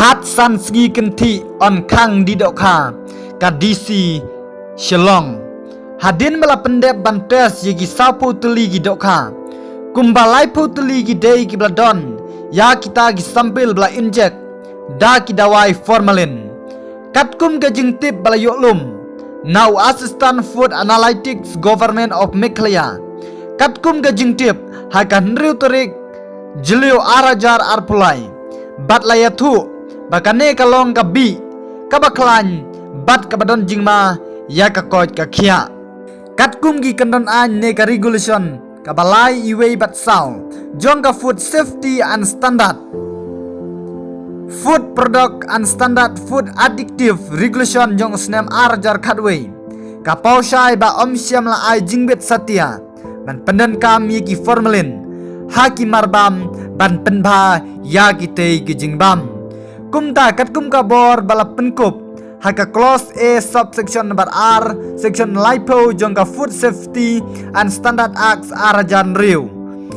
คัดสันสกีกันที่อ่อนข้างdi dok kha ka DC Shillong hadin mala pendep bantes yagi sapu tuli gi dok kha kumbalai pu tuli gi dei gi bladon ya kita gi sampil bla inject da ki dawai formalin katkum ga jingtip bala yoklum now assistant food analytics government of Meghalaya katkum ga jingtip hakan riu torik jilio arajar arpulai bat layathu bakane kalong ka bi kabaklan bat kabadon jingma ya ka koy ka khia katkum gi kandon an ne ka regulation kabalai iwei bat saw jong ka food safety and standard food product and standard food addictive regulation jong snem arajar khatwei ka pausai ba omsiam la ai jingbet satya ban pendan kam yi formalin haki marbam ban penba ya ki te ki jingbam kumta katkum ka bor bala penkup haka clause A subsection number R section lipo jongka food safety and standard acts arajan riu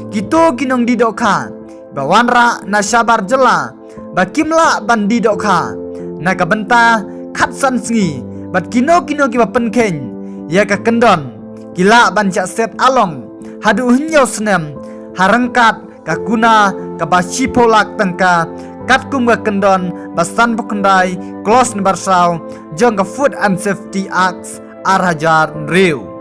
kito kinong di dokha bawanra na sabar jela bakimla ban di dokha na kabenta khatsan sngi bat kino ki bapenken ya ka kendon kila ban cha set along hadu hinyo snem harangkat kakuna kabashi polak tangka katkum ga kendon basan pokendai close number saw jong ka food and safety acts arajar riu